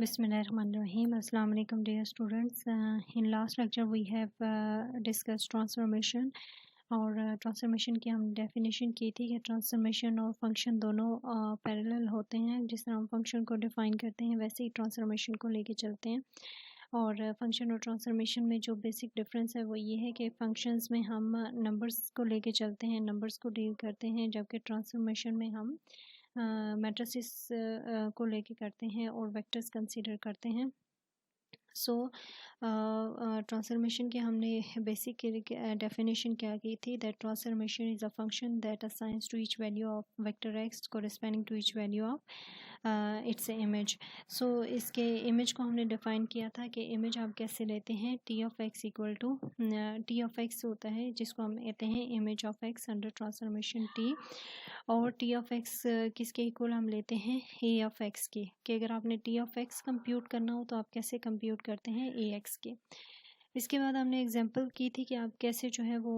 Bismillahirrahmanirrahim. Assalamu alaikum dear students. In last lecture we have discussed transformation और transformation की हम definition की थी कि ट्रांसफॉर्मेशन और फंक्शन दोनों पैरेलल होते हैं। जिस तरह हम फंक्शन को डिफ़ाइन करते हैं वैसे ही ट्रांसफॉर्मेशन को लेके चलते हैं। और फंक्शन और ट्रांसफॉर्मेशन में जो बेसिक डिफरेंस है वो ये है कि फंक्शंस में हम नंबर्स को लेके चलते हैं, नंबर्स को डील करते हैं, जबकि ट्रांसफॉर्मेशन में हम मैट्रिसेस को लेके करते हैं और वेक्टर्स कंसीडर करते हैं। सो ट्रांसफॉर्मेशन की हमने बेसिक डेफिनेशन क्या की थी, that transformation is a function that assigns to each value of vector x corresponding to each value of its image. So इसके इमेज को हमने डिफ़ाइन किया था कि इमेज आप कैसे लेते हैं, T of X equal to T of X होता है जिसको हम कहते हैं image of X under transformation T, और टी ऑफ एक्स किसके इक्वल हम लेते हैं, ए ऑफ एक्स के, कि अगर आपने टी ऑफ एक्स कंप्यूट करना हो तो आप कैसे कंप्यूट करते हैं, ए एक्स के। इसके बाद हमने एग्जांपल की थी कि आप कैसे जो है वो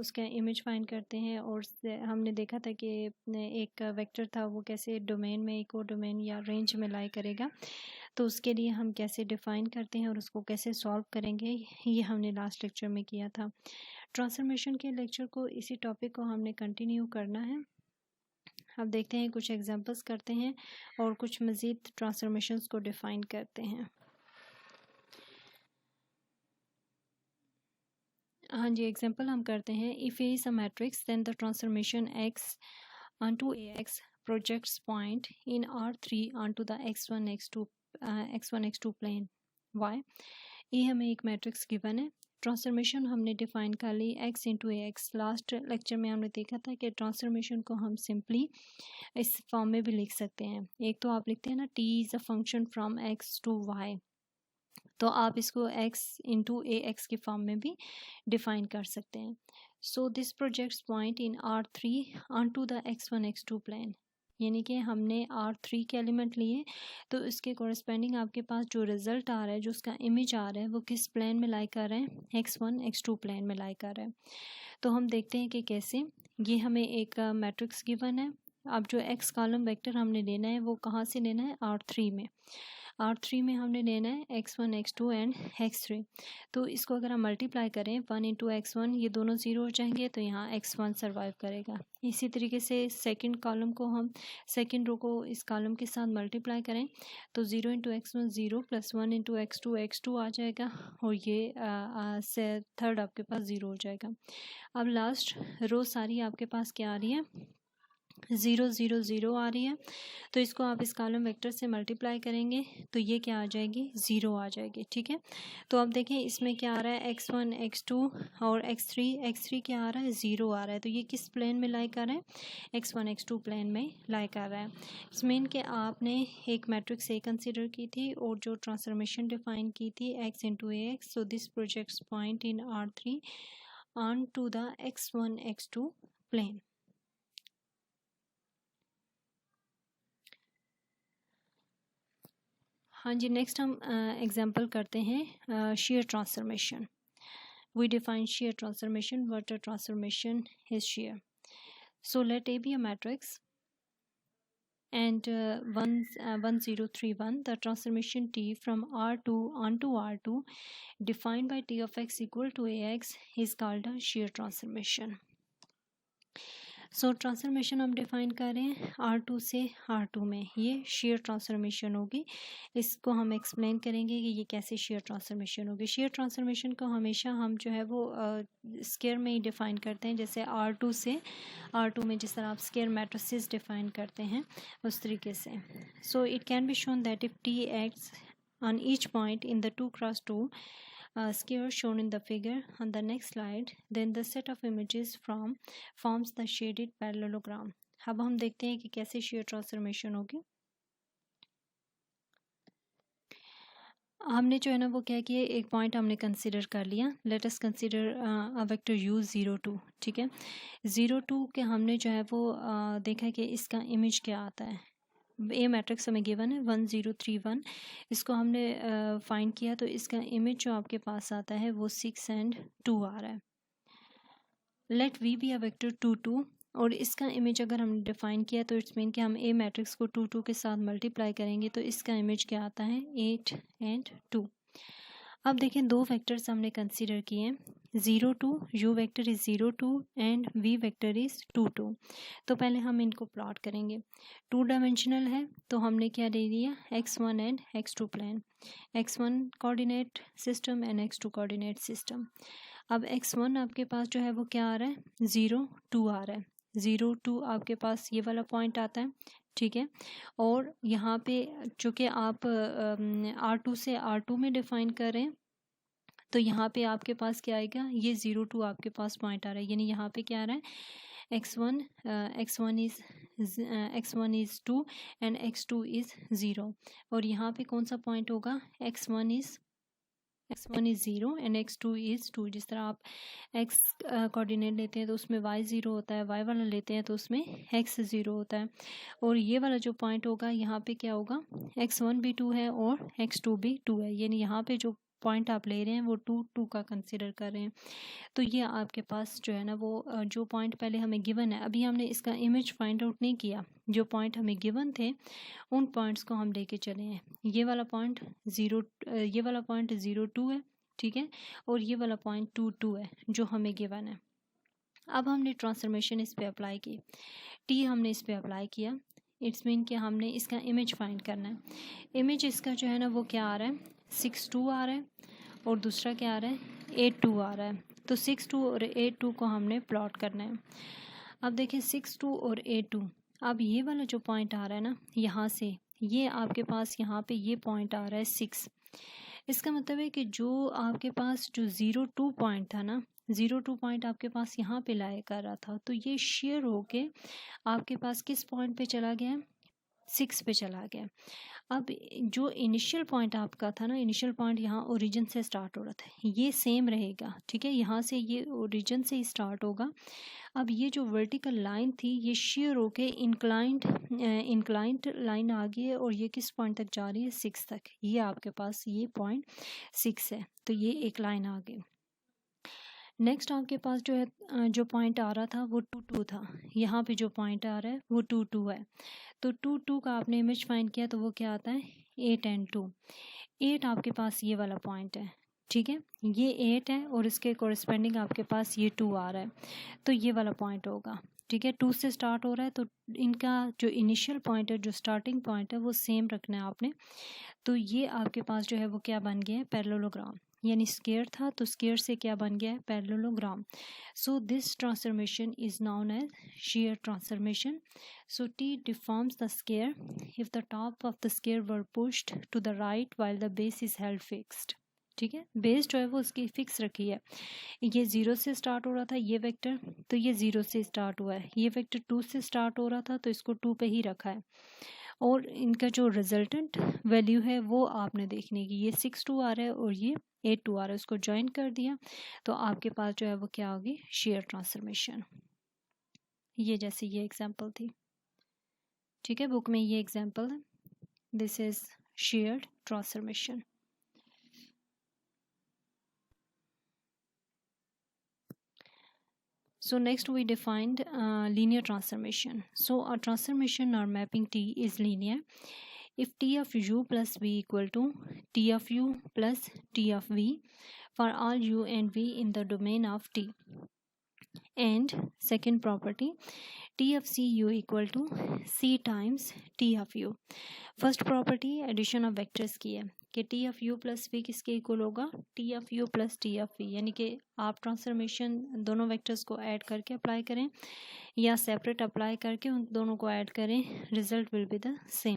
उसका इमेज फाइंड करते हैं, और हमने देखा था कि एक वेक्टर था वो कैसे डोमेन में, एक और डोमेन या रेंज में लाई करेगा, तो उसके लिए हम कैसे डिफ़ाइन करते हैं और उसको कैसे सॉल्व करेंगे, ये हमने लास्ट लेक्चर में किया था। ट्रांसफॉर्मेशन के लेक्चर को, इसी टॉपिक को हमने कंटिन्यू करना है। अब देखते हैं, कुछ एग्जांपल्स करते हैं और कुछ मज़ीद ट्रांसफॉर्मेशंस को डिफ़ाइन करते हैं। हाँ जी, एग्जांपल हम करते हैं। If A is a matrix then the transformation X onto ax projects point in R3 onto the x1 x2 plane y। ये हमें एक मैट्रिक्स गिवन है, ट्रांसफॉर्मेशन हमने डिफाइन कर ली x into A x. Last lecture में हमने देखा था कि ट्रांसफॉर्मेशन को हम सिंपली इस फॉर्म में भी लिख सकते हैं। एक तो आप लिखते हैं ना, t is a function from x to y, तो आप इसको x इंटू ए एक्स की फॉर्म में भी डिफाइन कर सकते हैं। So this projects point in R3 onto the x1 x2 plane, यानी कि हमने R3 के एलिमेंट लिए तो इसके कोरिस्पेंडिंग आपके पास जो रिज़ल्ट आ रहा है, जो उसका इमेज आ रहा है, वो किस प्लेन में लाई कर रहे हैं, x1 x2 प्लेन में लाई कर रहे हैं। तो हम देखते हैं कि कैसे। ये हमें एक मैट्रिक्स गिवन है। अब जो x कॉलम वेक्टर हमने लेना है वो कहाँ से लेना है, R3 में। R3 में हमने लेना है x1 x2 एंड x3। तो इसको अगर हम मल्टीप्लाई करें 1 इंटू x1, ये दोनों ज़ीरो हो जाएंगे, तो यहाँ x1 सर्वाइव करेगा। इसी तरीके से सेकंड कॉलम को हम, सेकंड रो को इस कॉलम के साथ मल्टीप्लाई करें तो 0 into x1 zero, plus 1 into x2 आ जाएगा, और ये से थर्ड आपके पास ज़ीरो हो जाएगा। अब लास्ट रो सारी आपके पास क्या आ रही है, 0 0 0 आ रही है, तो इसको आप इस कॉलम वेक्टर से मल्टीप्लाई करेंगे तो ये क्या आ जाएगी, 0 आ जाएगी। ठीक है, तो अब देखें इसमें क्या आ रहा है, x1 x2 और x3 क्या आ रहा है, 0 आ रहा है, तो ये किस प्लेन में लाई कर रहा है, x1 x2 प्लेन में लाई कर रहा है। इसमें कि आपने एक मैट्रिक्स ए कंसिडर की थी और जो ट्रांसफॉर्मेशन डिफाइन की थी x into A x. So this projects point in R3 onto the x1 x2 plane. हाँ जी, नेक्स्ट हम एग्जांपल करते हैं shear transformation. We define shear transformation, what a transformation is shear. So let A be a matrix and 1 0 3 1, the transformation t from R2 onto R2 defined by t of x equal to ax is called a shear transformation. So transformation हम define कर रहे हैं R2 से R2 में, ये share transformation होगी। इसको हम एक्सप्लेन करेंगे कि ये कैसे शेयर ट्रांसफॉर्मेशन होगी। शेयर ट्रांसफॉर्मेशन को हमेशा हम जो है वो स्केयर में ही डिफ़ाइन करते हैं, जैसे R2 से R2 में जिस तरह आप स्केयर मैट्रिसेस डिफ़ाइन करते हैं उस तरीके से। So it can be shown that if T acts on each point in the 2x2 square shown in the figure on the next slide, then the set of images forms the shaded parallelogram. अब हम देखते हैं कि कैसे share transformation होगी। हमने जो है ना वो क्या किया, एक पॉइंट हमने कंसिडर कर लिया। Let us consider a vector u 0 2। ठीक है, 0 2 के हमने जो है वो देखा कि इसका इमेज क्या आता है। ए मैट्रिक्स हमें गिवन है 1 0 3 1, इसको हमने फाइंड किया तो इसका इमेज जो आपके पास आता है वो 6 and 2 आ रहा है। Let V be a vector 2 2 और इसका इमेज अगर हमने डिफाइन किया तो इट्स मीन कि हम ए मैट्रिक्स को 2 2 के साथ मल्टीप्लाई करेंगे तो इसका इमेज क्या आता है 8 एंड 2। अब देखें दो वेक्टर्स हमने कंसीडर किए हैं 0 2, u vector is 0 2 and v vector is 2 2। तो पहले हम इनको प्लॉट करेंगे। 2 डायमेंशनल है तो हमने क्या दे दिया x1 and x2 plane, x1 coordinate system and x2 coordinate system. अब x1 आपके पास जो है वो क्या आ रहा है 0 2 आ रहा है, 0 2 आपके पास ये वाला पॉइंट आता है, ठीक है। और यहाँ पे चूँकि आप R2 से R2 में डिफाइन कर रहे हैं तो यहाँ पे आपके पास क्या आएगा ये 0 2 आपके पास पॉइंट आ रहा है, यानी यहाँ पे क्या आ रहा है x1 is 2 and x2 is 0। और यहाँ पे कौन सा पॉइंट होगा x1 is 0 and x2 is 2। जिस तरह आप x कोऑर्डिनेट लेते हैं तो उसमें y 0 होता है, y वाला लेते हैं तो उसमें x 0 होता है। और ये वाला जो पॉइंट होगा यहाँ पे क्या होगा x1 भी 2 है और x2 भी 2 है, यानी यहाँ पे जो पॉइंट आप ले रहे हैं वो 2 2 का कंसिडर कर रहे हैं। तो ये आपके पास जो है ना वो जो पॉइंट पहले हमें गिवन है, अभी हमने इसका इमेज फाइंड आउट नहीं किया, जो पॉइंट हमें गिवन थे उन पॉइंट्स को हम लेके चले हैं। ये वाला पॉइंट 0 2 है, ठीक है, और ये वाला पॉइंट 2 2 है जो हमें गिवन है। अब हमने ट्रांसफॉर्मेशन इस पे अप्लाई की, टी हमने इस पे अप्लाई किया, इट्स मीन कि हमने इसका इमेज फाइंड करना है। इमेज इसका जो है ना वो क्या आ रहा है 6 2 आ रहा है और दूसरा क्या आ रहा है 8 2 आ रहा है। तो 6 2 और 8 2 को हमने प्लॉट करना है। अब देखिए 6 2 और 8 2, अब ये वाला जो पॉइंट आ रहा है ना यहाँ से, ये आपके पास यहाँ पे ये पॉइंट आ रहा है 6। इसका मतलब है कि जो आपके पास जो 0 2 पॉइंट था ना, 0 2 पॉइंट आपके पास यहाँ पे लाया कर रहा था, तो ये शेयर होके आपके पास किस पॉइंट पे चला गया 6 पे चला गया। अब जो इनिशियल पॉइंट आपका था ना, इनिशियल पॉइंट यहाँ ओरिजिन से स्टार्ट हो रहा था, ये सेम रहेगा, ठीक है, यहाँ से ये ओरिजिन से ही स्टार्ट होगा। अब ये जो वर्टिकल लाइन थी ये शेयर होके इंक्लाइंट लाइन आ गई है और ये किस पॉइंट तक जा रही है 6 तक। ये आपके पास ये पॉइंट 6 है, तो ये एक लाइन आ गई। नेक्स्ट आपके पास जो है जो पॉइंट आ रहा था वो 2 2 था, यहाँ पे जो पॉइंट आ रहा है वो 2 2 है। तो 2 2 का आपने इमेज फाइंड किया तो वो क्या आता है 8 एंड 2। 8 आपके पास ये वाला पॉइंट है, ठीक है, ये 8 है और इसके कोरिस्पेंडिंग आपके पास ये 2 आ रहा है, तो ये वाला पॉइंट होगा, ठीक है। 2 से स्टार्ट हो रहा है तो इनका जो इनिशियल पॉइंट है, जो स्टार्टिंग पॉइंट है वो सेम रखना है आपने। तो ये आपके पास जो है वो क्या बन गया है पैरेललोग्राम, यानी स्क्वायर था तो स्क्वायर से क्या बन गया है parallelogram. So this transformation is known as shear transformation. So T deforms the sphere if the top of the sphere were pushed to the right while the base is held fixed. ठीक है, base जो है वो उसकी fix रखी है। ये 0 से स्टार्ट हो रहा था ये वेक्टर, तो ये 0 से स्टार्ट हुआ है। ये वेक्टर 2 से स्टार्ट हो रहा था तो इसको 2 पे ही रखा है। और इनका जो रिजल्टेंट वैल्यू है वो आपने देखने की, ये 6 2 आ रहा है और ये 8 2 आ रहा है, उसको ज्वाइन कर दिया तो आपके पास जो है वो क्या होगी शेयर ट्रांसफॉर्मेशन। ये जैसे ये एग्जांपल थी, ठीक है, बुक में ये एग्जांपल है, this is shared transformation. So next we defined linear transformation. So a transformation or mapping T is linear if T of u plus v equal to T of u plus T of v for all u and v in the domain of T. And second property, T of cu equal to c times T of u. First property addition of vectors की है कि T of you plus we किसके equal होगा T of you plus T of V, यानी कि आप transformation दोनों vectors को ऐड करके अप्लाई करें या सेपरेट अप्लाई करके उन दोनों को ऐड करें, result will be the same.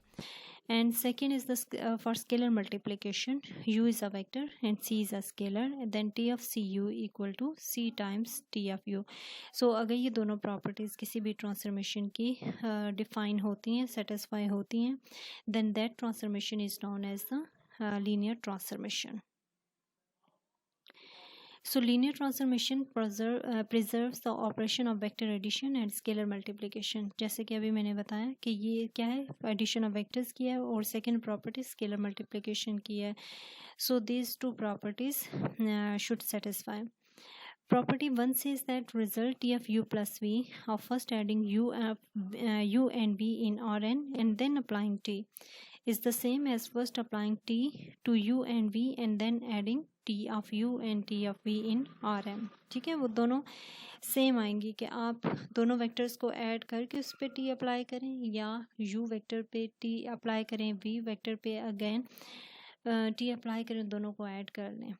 And second is the for scalar multiplication, u is a vector and c is a scalar, and then t of cu equal to c times t of u. So अगर ये दोनों properties किसी भी transformation की define होती हैं, satisfy होती हैं, then that transformation is known as the linear transformation. So linear transformation preserves the operation of vector addition and scalar multiplication. जैसे कि अभी मैंने बताया कि ये क्या है addition of vectors की है और second property scalar multiplication की है. So these two properties should satisfy. Property 1 says that result T of u plus v of first adding u and v in Rn and then applying T is the same as first applying T to u and v and then adding T of u and T of v in Rm. ठीक है, वो दोनों same आएंगी कि आप दोनों vectors को add करके उस पर T अप्लाई करें या u वेक्टर पे T अप्लाई करें, v वेक्टर पे अगेन T अप्लाई करें, दोनों को ऐड कर लें.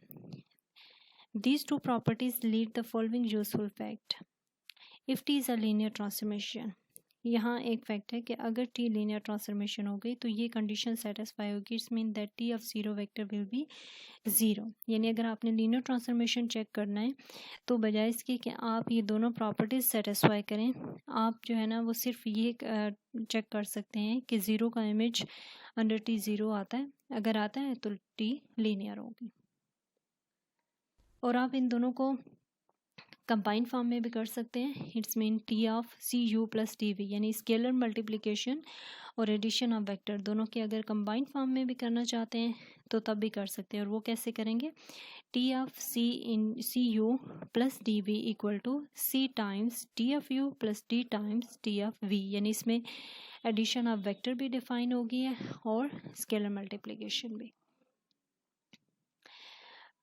These two properties lead the following useful fact. If T is a linear transformation, यहाँ एक फैक्ट है कि अगर T linear transformation हो गई तो ये कंडीशन सेटिस्फाई होगी. It's mean that T of zero vector will be zero. यानी अगर आपने लीनियर ट्रांसफॉर्मेशन चेक करना है तो बजाय इसके कि आप ये दोनों प्रॉपर्टीज सेटिस्फाई करें, आप जो है ना वो सिर्फ ये चेक कर सकते हैं कि ज़ीरो का इमेज अंडर T ज़ीरो आता है. अगर आता है तो T लीनियर होगी. और आप इन दोनों को कंबाइंड फॉर्म में भी कर सकते हैं. It's mean T of C you plus T V, यानी स्केलर मल्टीप्लिकेशन और एडिशन ऑफ वेक्टर दोनों के अगर कंबाइंड फॉर्म में भी करना चाहते हैं तो तब भी कर सकते हैं. और वो कैसे करेंगे? T of C you plus D we equal to C times T of you plus D times T of V, यानी इसमें एडिशन ऑफ वेक्टर भी डिफाइन होगी है और स्केलर मल्टीप्लिकेशन भी.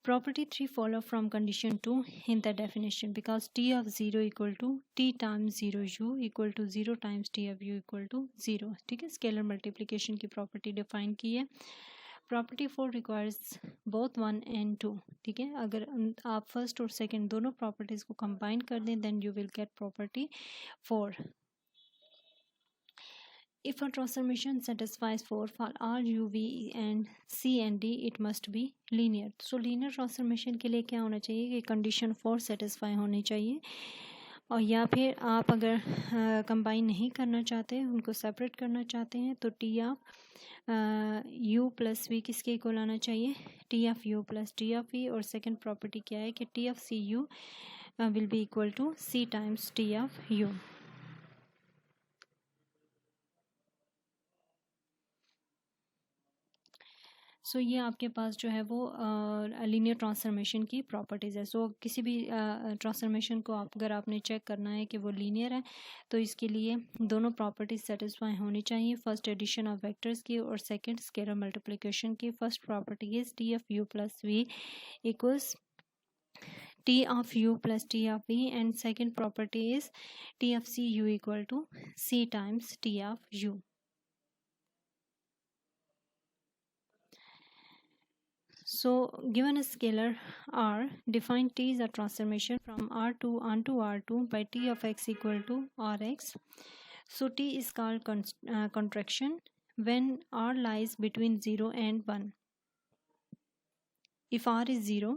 Property 3 follow from condition 2 in the definition because T of 0 equal to T times 0 u equal to 0 times T of u equal to 0. ठीक है, scalar multiplication की property define की है. Property 4 requires both 1 and 2. ठीक है, अगर आप first और सेकंड दोनों प्रॉपर्टीज को कंबाइन कर दें then you will get property 4. If a transformation satisfies for R, U, V and C and D, it must be linear. So linear transformation के लिए क्या होना चाहिए कि condition 4 satisfy होनी चाहिए. और या फिर आप अगर कंबाइन नहीं करना चाहते, उनको सेपरेट करना चाहते हैं तो T of U plus V किसके इक्वल आना चाहिए? T of U plus T of V. और सेकेंड प्रॉपर्टी क्या है कि T of CU will be equal to C times T of U. So ये आपके पास जो है वो लीनियर ट्रांसफॉर्मेशन की प्रॉपर्टीज़ है. सो किसी भी ट्रांसफॉर्मेशन को अगर आपने चेक करना है कि वो लीनियर है तो इसके लिए दोनों प्रॉपर्टीज सेटिस्फाई होनी चाहिए. फर्स्ट एडिशन ऑफ वेक्टर्स की और सेकंड स्केलर मल्टीप्लिकेशन की. First property is T of you plus V equals T of you plus T of V and second property is T of C U equal to C times T of U. So given a scalar r, define T is a transformation from R2 onto R2 by T of x equal to Rx. So T is called contraction when R lies between 0 and 1. If R is 0,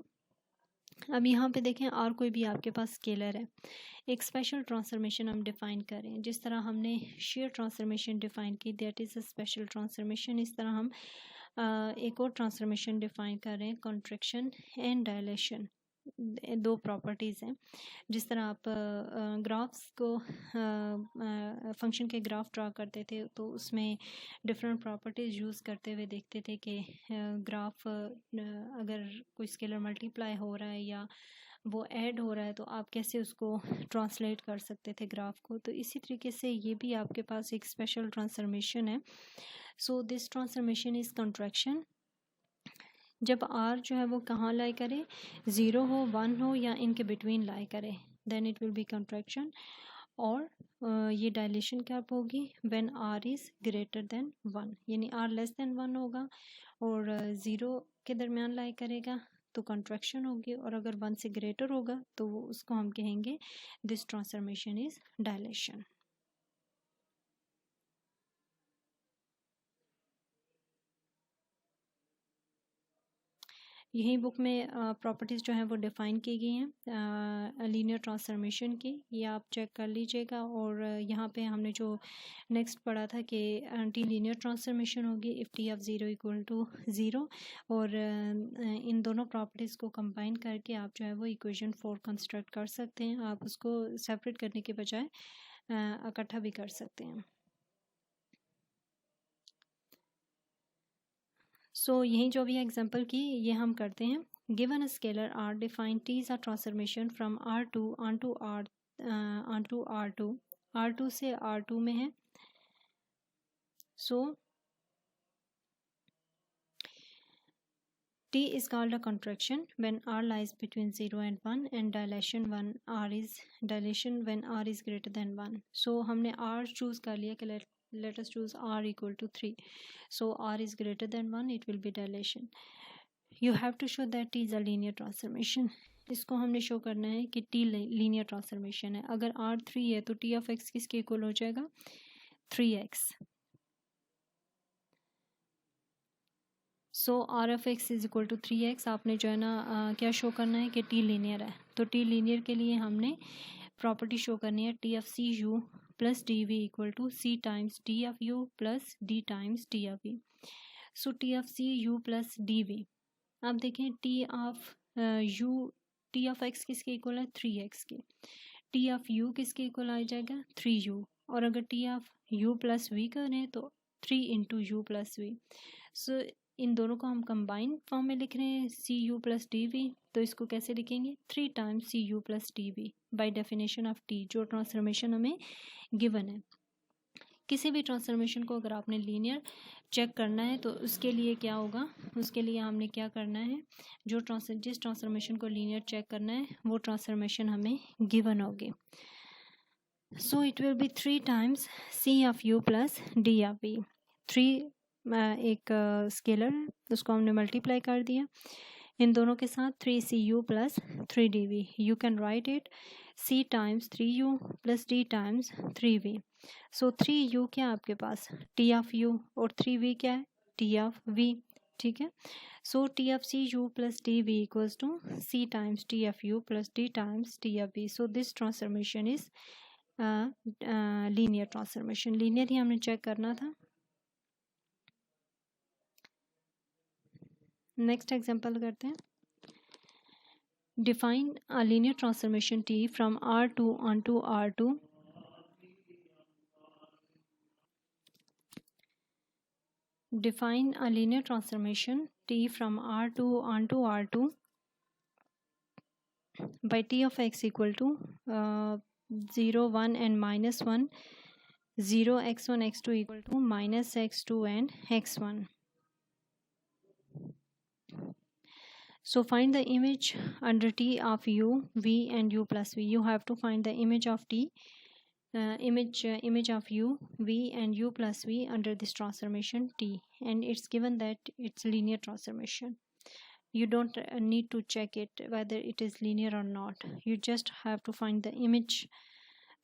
अब यहाँ पे देखें R कोई भी आपके पास scalar है. एक special transformation हम डिफाइन करें जिस तरह हमने शेयर ट्रांसफॉर्मेशन डिफाइन की, that is a special transformation. इस तरह हम एक और ट्रांसफॉर्मेशन डिफाइन कर रहे हैं, कॉन्ट्रैक्शन एंड डायलेशन. दो प्रॉपर्टीज़ हैं. जिस तरह आप ग्राफ्स को फंक्शन के ग्राफ ड्रा करते थे तो उसमें डिफरेंट प्रॉपर्टीज़ यूज़ करते हुए देखते थे कि ग्राफ अगर कोई स्केलर मल्टीप्लाई हो रहा है या वो ऐड हो रहा है तो आप कैसे उसको ट्रांसलेट कर सकते थे ग्राफ को. तो इसी तरीके से ये भी आपके पास एक स्पेशल ट्रांसफॉर्मेशन है. सो दिस ट्रांसफॉर्मेशन इज़ कॉन्ट्रैक्शन जब R जो है वो कहाँ लाई करे, 0 हो, 1 हो या इनके बिटवीन लाई करे, then it will be contraction. और ये डायलेशन कब होगी? When R is greater than 1, यानी R लेस देन 1 होगा और 0 के दरमियान लाई करेगा तो कॉन्ट्रैक्शन होगी. और अगर 1 से ग्रेटर होगा तो उसको हम कहेंगे दिस ट्रांसफॉर्मेशन इज़ डायलेशन. यही बुक में प्रॉपर्टीज़ जो हैं वो डिफ़ाइन की गई हैं लीनियर ट्रांसफॉर्मेशन की. ये आप चेक कर लीजिएगा. और यहाँ पे हमने जो नेक्स्ट पढ़ा था कि एंटी लीनियर ट्रांसफॉर्मेशन होगी if T of 0 equal to 0. और इन दोनों प्रॉपर्टीज़ को कंबाइन करके आप जो है वो इक्वेशन 4 कंस्ट्रक्ट कर सकते हैं. आप उसको सेपरेट करने के बजाय इकट्ठा भी कर सकते हैं. सो यही जो भी एग्जांपल की ये हम करते हैं given a scalar r, define t is a transformation from r2 onto r2, r2 से r2 में है. So t is called a contraction when r lies between 0 and 1 and dilation when r is greater than 1. So हमने r choose कर लिया कि let us choose r equal to 3. So r is greater than 1, it will be dilation. You have to show that t is a linear transformation. इसको हमने show करना है कि t linear transformation है. अगर r 3 है तो t of x किसके इक्वल हो जाएगा? 3x. So R of X is equal to 3x. आपने जो है ना क्या शो करना है कि टी लीनियर है. तो टी लीनियर के लिए हमने प्रॉपर्टी शो करनी है T of C you plus D we equal to C times T of you plus D times T of v. So T of C you plus D v. आप देखें T of u, T of x किसके equal है? 3x के. T of u किसके equal आ जाएगा? 3u. और अगर T of you plus v करें तो 3 into u plus v. So इन दोनों को हम कंबाइन फॉर्म में लिख रहे हैं c you plus D v. तो इसको कैसे लिखेंगे? 3 times c you plus D v by definition of T, जो ट्रांसफॉर्मेशन हमें गिवन है. किसी भी ट्रांसफॉर्मेशन को अगर आपने लीनियर चेक करना है तो उसके लिए क्या होगा? उसके लिए हमने क्या करना है, जिस ट्रांसफॉर्मेशन को लीनियर चेक करना है वो ट्रांसफॉर्मेशन हमें गिवन होगी. So it will be 3 times c of you plus d of v. 3 एक स्केलर है, उसको हमने मल्टीप्लाई कर दिया इन दोनों के साथ 3cu plus 3dv. You can write it c times 3u plus d times 3v. So 3u क्या है आपके पास? t of u. और 3v क्या है? t of v. ठीक है. So t of cu plus dv equals to c times t of u plus d times t of v. So this transformation is linear transformation. Linear ही हमने check करना था. Next example करते हैं. Define a linear transformation T from R2 onto R2. Define a linear transformation t from R2 onto R2 by t of x equal to 0, 1 and minus 1, 0, x1, x2 equal to minus x2 and x1. So find the image under t of u, v and u plus v. You have to find the image of t, image of u, v and u plus v under this transformation t, and it's given that it's linear transformation. You don't need to check it whether it is linear or not. You just have to find the image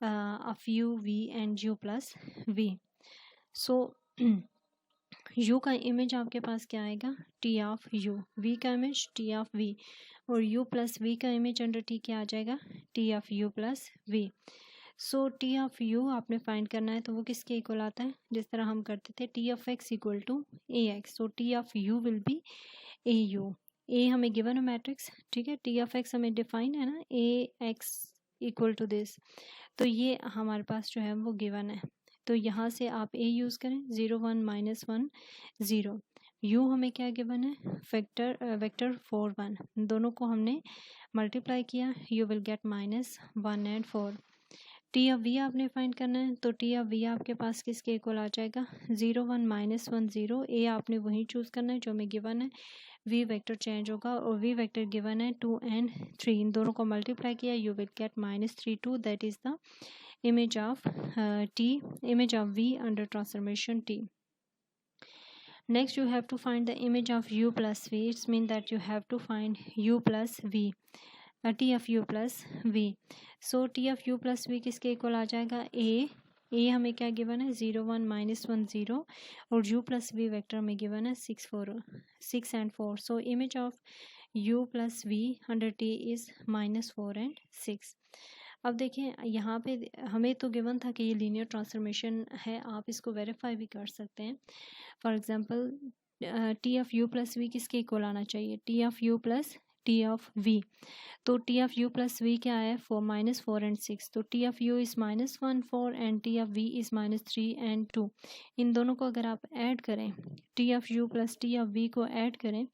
of u, v and u plus v. So u का image आपके पास क्या आएगा? t of u. v का image t of v. और u plus v का image under t क्या आ जाएगा? t of u plus v. So t of u आपने फाइंड करना है तो वो किसके इक्वल आता है? जिस तरह हम करते थे t of x equal to A x. So t of u will be A u. A हमें गिवन है मैट्रिक्स. ठीक है. t ऑफ x हमें डिफाइन है ना, A x equal to this. तो ये हमारे पास जो है वो गिवन है. तो यहाँ से आप a यूज़ करें. 0, 1 minus 1 0. u हमें क्या गिवन है? वेक्टर 4 1. दोनों को हमने मल्टीप्लाई किया. You will get minus 1 and 4. T of v आपने फाइंड करना है तो टी ऑफ वी आपके पास किसके इक्वल आ जाएगा? 0, 1 minus 1 0. ए आपने वही चूज़ करना है जो हमें गिवन है. वी वेक्टर चेंज होगा और वी वेक्टर गिवन है 2 and 3. इन दोनों को मल्टीप्लाई किया. You will get minus 3 2. That is the image of image of v under transformation t. Next you have to find the image of u plus v. It means that you have to find u plus v, t of u plus v. So t of u plus v किसके equal आ जाएगा? a हमें क्या given है? 0, 1 minus 1 0. और u plus v vector हमें given है 6 and 4. So image of u plus v under t is minus 4 and 6. अब देखें यहाँ पे हमें तो गिवन था कि ये लीनियर ट्रांसफॉर्मेशन है. आप इसको वेरीफाई भी कर सकते हैं. For example T of you plus we किसके इक्वल आना चाहिए? T of you plus T of v. तो T of you plus v क्या है, 4 -4 एंड 6। तो T of u is -1 4 and T of v is -3 and 2। इन दोनों को अगर आप ऐड करें, T of you plus T of v को ऐड करें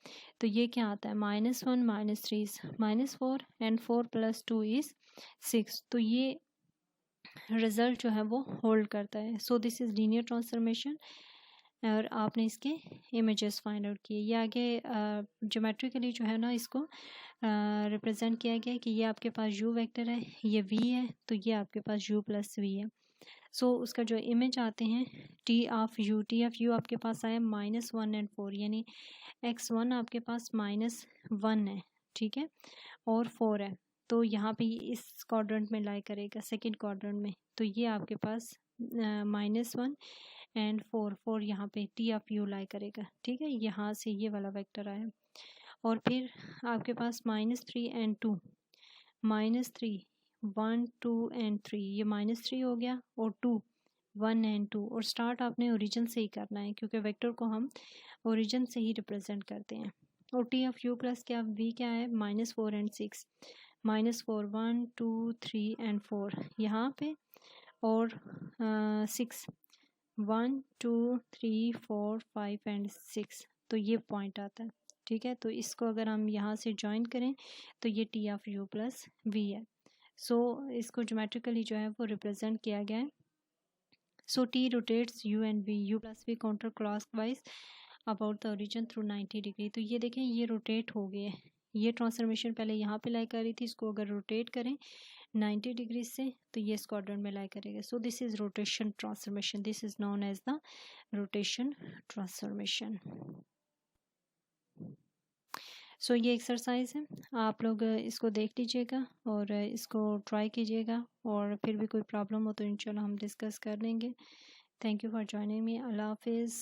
तो ये क्या आता है, -1 -3 इज़ -4 एंड 4 + 2 इज़ 6। तो ये रिजल्ट जो है वो होल्ड करता है। So this is linear transformation और आपने इसके इमेजेस फाइंड आउट किए। ये आगे ज्योमेट्रिकली जो है ना इसको रिप्रेजेंट किया गया है कि ये आपके पास यू वेक्टर है, ये वी है, तो ये आपके पास यू प्लस वी है। सो उसका जो इमेज आते हैं टी ऑफ यू आपके पास आया -1 एंड 4, यानी x1 आपके पास -1 है, ठीक है, और 4 है। तो यहाँ पे इस क्वाड्रेंट में लाई करेगा, सेकंड क्वाड्रेंट में। तो ये आपके पास -1 एंड 4 यहाँ पे टी ऑफ यू लाई करेगा, ठीक है, यहाँ से ये वाला वेक्टर आया। और फिर आपके पास -3 एंड 2, -3 1 2 एंड 3, ये -3 हो गया, और 2 1 एंड 2। और स्टार्ट आपने ओरिजिन से ही करना है क्योंकि वेक्टर को हम ओरिजिन से ही रिप्रेजेंट करते हैं। और टी ऑफ यू प्लस क्या वी क्या है, -4 एंड 6, -4 1 2 3 एंड 4 यहाँ पे, और 6 1 2 3 4 5 एंड 6। तो ये पॉइंट आता है, ठीक है। तो इसको अगर हम यहाँ से ज्वाइन करें तो ये T of you plus v है। सो इसको ज्योमेट्रिकली जो है वो रिप्रेजेंट किया गया है। So T rotates u and v, u plus v counter clockwise about the origin through 90 degree. तो ये देखें ये रोटेट हो गए, ये ट्रांसफॉर्मेशन पहले यहाँ पे लाई कर रही थी, इसको अगर रोटेट करें 90 डिग्री से तो ये क्वाड्रेंट में लाई करेगा। So this is rotation transformation, this is known as the rotation transformation. So ये एक्सरसाइज है, आप लोग इसको देख लीजिएगा और इसको ट्राई कीजिएगा, और फिर भी कोई प्रॉब्लम हो तो इंशाल्लाह हम डिस्कस कर लेंगे। Thank you for joining me. अल्लाह हाफिज़।